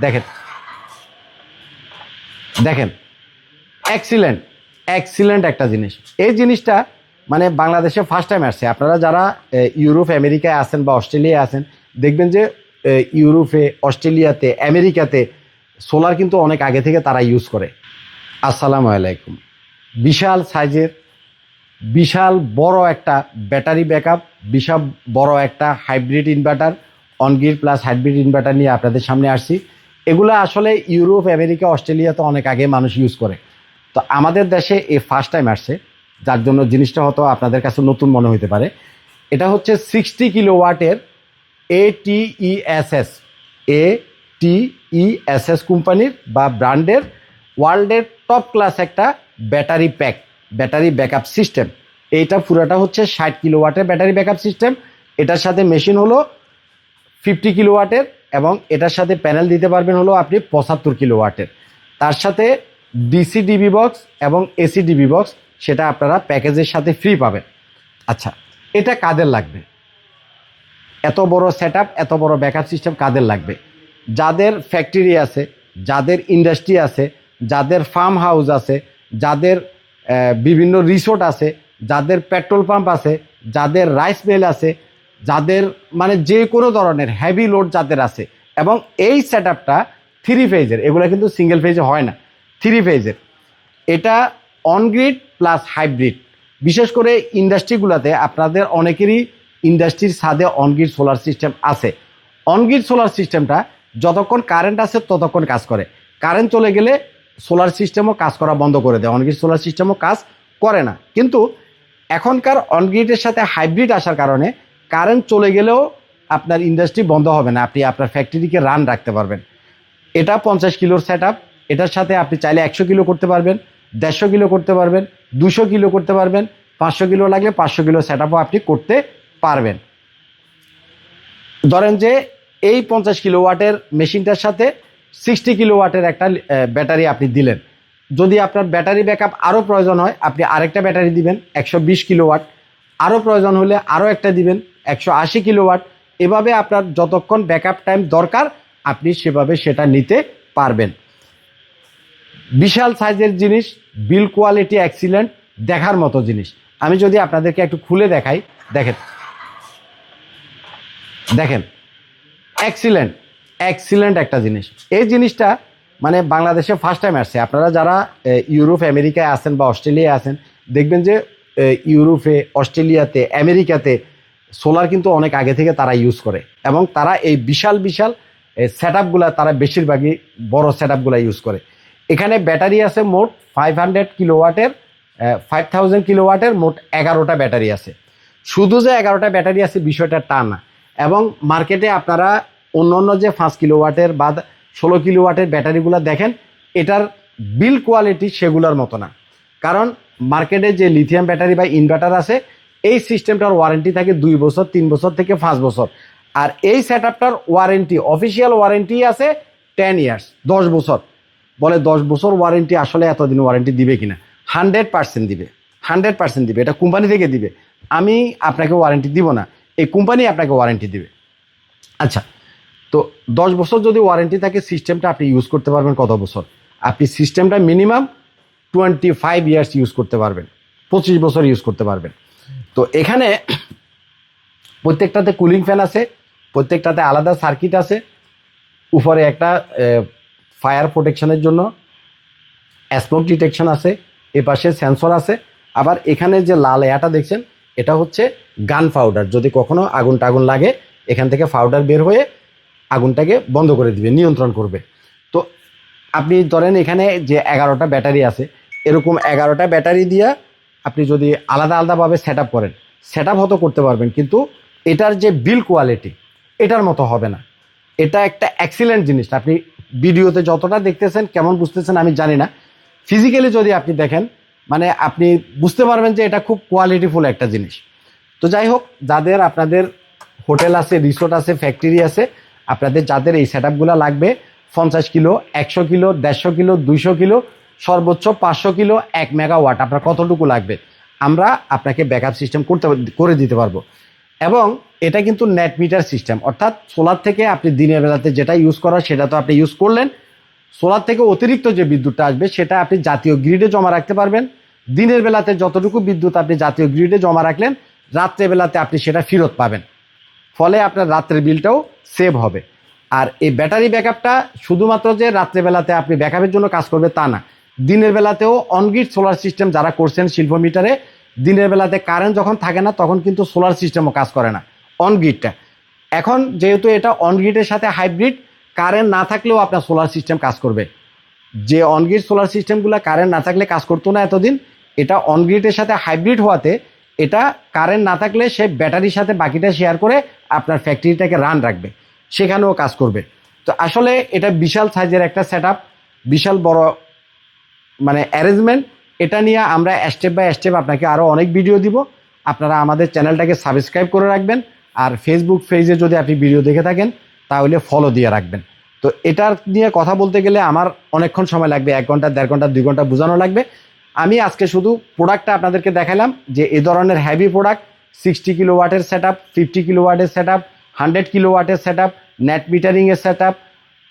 দেখেন দেখেন excellent excellent একটা জিনিস। এই জিনিসটা মানে বাংলাদেশে ফার্স্ট টাইম আসছে। আপনারা যারা ইউরোপ আমেরিকায় আছেন বা অস্ট্রেলিয়ায় আছেন, দেখবেন যে ইউরোপে, অস্ট্রেলিয়াতে, আমেরিকাতে সোলার কিন্তু অনেক আগে থেকে তারা ইউজ করে। আসসালামু আলাইকুম। বিশাল সাইজের, বিশাল বড় একটা ব্যাটারি ব্যাকআপ, বিশাল বড় একটা hybrid inverter, on-grid plus hybrid inverter নিয়ে আপনাদের সামনে আসছি। এগুলো আসলে ইউরোপ, আমেরিকা, অস্ট্রেলিয়াতে অনেক আগে মানুষ ইউজ করে। তো আমাদের দেশে এই ফার্স্ট টাইম আসছে, যার জন্য জিনিসটা হয়তো আপনাদের কাছে নতুন মনে হতে পারে। এটা হচ্ছে 60 কিলোওয়াটের ATESS ATESS কোম্পানির বা ব্র্যান্ডের ওয়ার্ল্ডের টপ ক্লাস একটা battery pack, battery backup system. এইটা পুরোটা হচ্ছে 60 কিলোওয়াটের ব্যাটারি ব্যাকআপ সিস্টেম। এটার সাথে মেশিন হলো 50 কিলোওয়াটের এবং এটার সাথে প্যানেল দিতে পারবেন হলো আপনি 75 কিলোওয়াটের। তার সাথে ডিসি ডিবি বক্স এবং এসি ডিবি বক্স, সেটা আপনারা প্যাকেজের সাথে ফ্রি পাবেন। আচ্ছা, এটা কাদের লাগবে? এত বড় সেটআপ, এত বড় ব্যাকআপ সিস্টেম কাদের লাগবে? যাদের ফ্যাক্টরি আছে, যাদের ইন্ডাস্ট্রি আছে, যাদের ফার্ম হাউস আছে, যাদের বিভিন্ন রিসোর্ট আছে, যাদের পেট্রোল পাম্প আছে, যাদের রাইস মিল আছে, যাদের মানে যে কোনো ধরনের হেভি লোড যাদের আছে। এবং এই সেটআপটা 3 ফেজের, এগুলো কিন্তু সিঙ্গেল ফেজে হয় না, 3 ফেজের। এটা অনগ্রিড প্লাস হাইব্রিড। বিশেষ করে ইন্ডাস্ট্রিগুলোতে আপনাদের অনেকেরই ইন্ডাস্ট্রির ছাদে অনগ্রিড সোলার সিস্টেম আছে। অনগ্রিড সোলার সিস্টেমটা যতক্ষণ কারেন্ট আছে ততক্ষণ কাজ করে, কারেন্ট চলে গেলে সোলার সিস্টেমও কাজ করা বন্ধ করে দেয়, অনগ্রিড সোলার সিস্টেমও কাজ করে না। কিন্তু এখনকার অনগ্রিডের সাথে হাইব্রিড আসার কারণে কারেন্ট চলে গেলেও আপনার ইন্ডাস্ট্রি বন্ধ হবে না, আপনি আপনার ফ্যাক্টরিকে রান রাখতে পারবেন। এটা 50 কিলোর সেটআপ। এটার সাথে আপনি চাইলে 100 কিলো করতে পারবেন, 150 কিলো করতে পারবেন, 200 কিলো করতে পারবেন, 500 কিলো লাগলে 500 কিলো সেটআপও আপনি করতে পারবেন। ধরেন যে এই 50 কিলোওয়াটের মেশিনটার সাথে 60 কিলোওয়াটের একটা ব্যাটারি আপনি দিলেন। যদি আপনার ব্যাটারি ব্যাকআপ আরও প্রয়োজন হয়, আপনি আরেকটা ব্যাটারি দিবেন 120 কিলোওয়াট, আরও প্রয়োজন হলে আরও একটা দিবেন 180 কিলোওয়াট। এভাবে আপনার যতক্ষণ ব্যাকআপ টাইম দরকার আপনি সেভাবে সেটা নিতে পারবেন। বিশাল সাইজের জিনিস, বিল কোয়ালিটি এক্সিলেন্ট, দেখার মতো জিনিস। আমি যদি আপনাদেরকে একটু খুলে দেখাই, দেখেন দেখেন এক্সিলেন্ট এক্সিলেন্ট একটা জিনিস। এই জিনিসটা মানে বাংলাদেশে ফার্স্ট টাইম আসছে। আপনারা যারা ইউরোপ আমেরিকায় আছেন বা অস্ট্রেলিয়ায় আছেন, দেখবেন যে ইউরোপে, অস্ট্রেলিয়াতে, আমেরিকাতে সোলার কিন্তু অনেক আগে থেকে তারা ইউজ করে এবং তারা এই বিশাল বিশাল সেটআপগুলা তারা বেশিরভাগই বড় সেটআপগুলা ইউজ করে। এখানে ব্যাটারি আছে মোট 500 কিলোওয়াটের, 5000 কিলোওয়াটের মোট 11টা ব্যাটারি আছে। শুধু যে 11টা ব্যাটারি আছে বিষয়টা তা না। এবং মার্কেটে আপনারা অন্য অন্য যে 5 কিলোওয়াটের বা 16 কিলোওয়াটের ব্যাটারিগুলো দেখেন, এটার বিল কোয়ালিটি সেগুলোর মতো না। কারণ মার্কেটে যে লিথিয়াম ব্যাটারি বা ইনভার্টার আছে, এই সিস্টেমটার ওয়ারেন্টি থাকে 2 বছর, 3 বছর থেকে 5 বছর। আর এই সেটআপটার ওয়ারেন্টি, অফিসিয়াল ওয়ারেন্টি আছে 10 ইয়ার্স, 10 বছর। বলে 10 বছর ওয়ারেন্টি, আসলে এতদিন ওয়ারেন্টি দিবে কিনা? 100% দিবে, 100% দিবে। এটা কোম্পানি থেকে দিবে, আমি আপনাকে ওয়ারেন্টি দিব না, এই কোম্পানি আপনাকে ওয়ারেন্টি দিবে। আচ্ছা, তো 10 বছর যদি ওয়ারেন্টি থাকে, সিস্টেমটা আপনি ইউজ করতে পারবেন কত বছর? আপনি সিস্টেমটা মিনিমাম 25 ইয়ার্স ইউজ করতে পারবেন, 25 বছর ইউজ করতে পারবেন। তো এখানে প্রত্যেকটাতে কুলিং ফ্যান আছে, প্রত্যেকটাতে আলাদা সার্কিট আছে, উপরে একটা ফায়ার প্রোটেকশনের জন্য স্মোক ডিটেকশন আছে, এপাশে সেন্সর আছে। আবার এখানে যে লাল এয়াটা দেখছেন, এটা হচ্ছে গান পাউডার। যদি কখনো আগুন লাগে, এখান থেকে পাউডার বের হয়ে আগুনটাকে বন্ধ করে দিবে, নিয়ন্ত্রণ করবে। তো আপনি ধরেন এখানে যে 11টা ব্যাটারি আছে, এরকম 11টা ব্যাটারি দিয়ে আপনি যদি আলাদা আলাদাভাবে সেট আপ করেন, সেট আপ হয়তো করতে পারবেন, কিন্তু এটার যে বিল কোয়ালিটি এটার মতো হবে না। এটা একটা এক্সিলেন্ট জিনিস। আপনি ভিডিওতে যতটা দেখতেছেন, কেমন বুঝতেছেন আমি জানি না, ফিজিক্যালি যদি আপনি দেখেন মানে আপনি বুঝতে পারবেন যে এটা খুব কোয়ালিটিফুল একটা জিনিস। তো যাই হোক, যাদের আপনাদের হোটেল আছে, রিসোর্ট আছে, ফ্যাক্টরি আছে, আপনাদের যাদের এই সেট আপগুলো লাগবে, 50 কিলো, 100 কিলো, 150 কিলো, 200 কিলো, সর্বোচ্চ 500 কিলো, 1 মেগাওয়াট, আপনার কতটুকু লাগবে আমরা আপনাকে ব্যাকআপ সিস্টেম করে দিতে পারবো। এবং এটা কিন্তু নেট মিটার সিস্টেম, অর্থাৎ সোলার থেকে আপনি দিনের বেলাতে যেটা ইউজ করার সেটা তো আপনি ইউজ করলেন, সোলার থেকে অতিরিক্ত যে বিদ্যুৎটা আসবে সেটা আপনি জাতীয় গ্রিডে জমা রাখতে পারবেন। দিনের বেলাতে যতটুকু বিদ্যুৎ আপনি জাতীয় গ্রিডে জমা রাখলেন, রাত্রেবেলাতে আপনি সেটা ফেরত পাবেন, ফলে আপনার রাত্রের বিলটাও সেভ হবে। আর এই ব্যাটারি ব্যাকআপটা শুধুমাত্র যে রাত্রেবেলাতে আপনি ব্যাকআপের জন্য কাজ করবে তা না, দিনের বেলাতেও অনগ্রিড সোলার সিস্টেম যারা করছেন শিল্প মিটারে, দিনের বেলাতে কারেন্ট যখন থাকে না তখন কিন্তু সোলার সিস্টেমও কাজ করে না, অনগ্রিডটা। এখন যেহেতু এটা অনগ্রিডের সাথে হাইব্রিড, কারেন্ট না থাকলেও আপনার সোলার সিস্টেম কাজ করবে। যে অনগ্রিড সোলার সিস্টেমগুলো কারেন্ট না থাকলে কাজ করতো না এতদিন, এটা অনগ্রিডের সাথে হাইব্রিড হওয়াতে এটা কারেন্ট না থাকলে সে ব্যাটারির সাথে বাকিটা শেয়ার করে আপনার ফ্যাক্টরিটাকে রান রাখবে, সেখানেও কাজ করবে। তো আসলে এটা বিশাল সাইজের একটা সেট আপ, বিশাল বড় মানে অ্যারেঞ্জমেন্ট। এটা নিয়ে আমরা স্টেপ বাই স্টেপ আপনাকে আরও অনেক ভিডিও দিব। আপনারা আমাদের চ্যানেলটাকে সাবস্ক্রাইব করে রাখবেন, আর ফেসবুক পেজে যদি আপনি ভিডিও দেখে থাকেন তাহলে ফলো দিয়ে রাখবেন। তো এটার নিয়ে কথা বলতে গেলে আমার অনেকক্ষণ সময় লাগবে, 1 ঘন্টা 1.5 ঘন্টা 2 ঘন্টা বোঝানো লাগবে। আমি আজকে শুধু প্রোডাক্টটা আপনাদেরকে দেখালাম যে এই ধরনের হ্যাভি প্রোডাক্ট, 60 কিলোওয়াটের সেট আপ, 50 কিলোওয়াটের সেট আপ, 100 কিলোওয়াটের সেট আপ, নেট মিটারিংয়ের সেট আপ,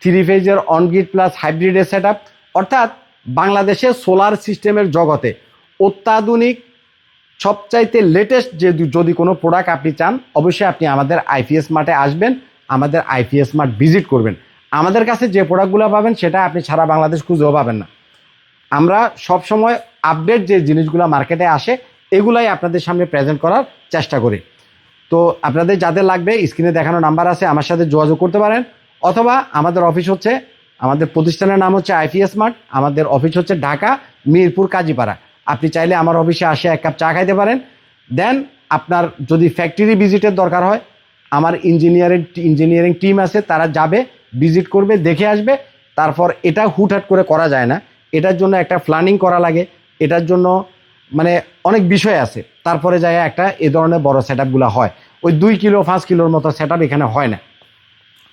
3 ফেজের অনগ্রিড প্লাস হাইব্রিডের সেট আপ, অর্থাৎ বাংলাদেশের সোলার সিস্টেমের জগতে অত্যাধুনিক সবচাইতে লেটেস্ট যে যদি কোনো প্রোডাক্ট আপনি চান, অবশ্যই আপনি আমাদের আইপিএস মার্টে আসবেন, আমাদের আইপিএস মার্ট ভিজিট করবেন। আমাদের কাছে যে প্রোডাক্টগুলো পাবেন সেটা আপনি সারা বাংলাদেশ খুঁজেও পাবেন না। আমরা সবসময় আপডেট যে জিনিসগুলো মার্কেটে আসে এগুলাই আপনাদের সামনে প্রেজেন্ট করার চেষ্টা করি। তো আপনাদের যাদের লাগবে স্ক্রিনে দেখানো নাম্বার আছে, আমার সাথে যোগাযোগ করতে পারেন, অথবা আমাদের অফিস হচ্ছে, আমাদের প্রতিষ্ঠানের নাম হচ্ছে আইপিএস মার্ট, আমাদের অফিস হচ্ছে ঢাকা মিরপুর কাজীপাড়া। আপনি চাইলে আমার অফিসে আসে 1 কাপ চা খাইতে পারেন। দেন আপনার যদি ফ্যাক্টরি ভিজিটের দরকার হয়, আমার ইঞ্জিনিয়ারিং টিম আছে, তারা যাবে, ভিজিট করবে, দেখে আসবে। তারপর এটা হুটহাট করে করা যায় না, এটার জন্য একটা প্ল্যানিং করা লাগে, এটার জন্য মানে অনেক বিষয় আছে, তারপরে যায় একটা এ ধরনের বড় সেট আপগুলো হয়। ওই 2 কিলো 5 কিলোর মতো সেট আপ এখানে হয় না।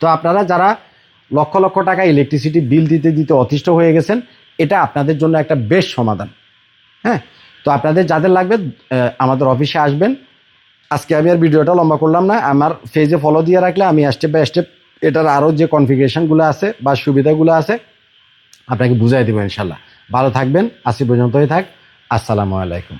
তো আপনারা যারা লক্ষ লক্ষ টাকা ইলেকট্রিসিটি বিল দিতে দিতে অতিষ্ঠ হয়ে গেছেন, এটা আপনাদের জন্য একটা বেস্ট সমাধান। হ্যাঁ, তো আপনাদের যাদের লাগবে আমাদের অফিসে আসবেন। আজকে আমি আর ভিডিওটা লম্বা করলাম না, আমার পেজে ফলো দিয়ে রাখলে আমি স্টেপ বাই স্টেপ এটার আরও যে কনফিগারেশনগুলো আছে বা সুবিধাগুলো আছে আপনাকে বুঝাই দেবো ইনশাল্লাহ। ভালো থাকবেন, আজকে পর্যন্তই থাক। আসসালামু আলাইকুম।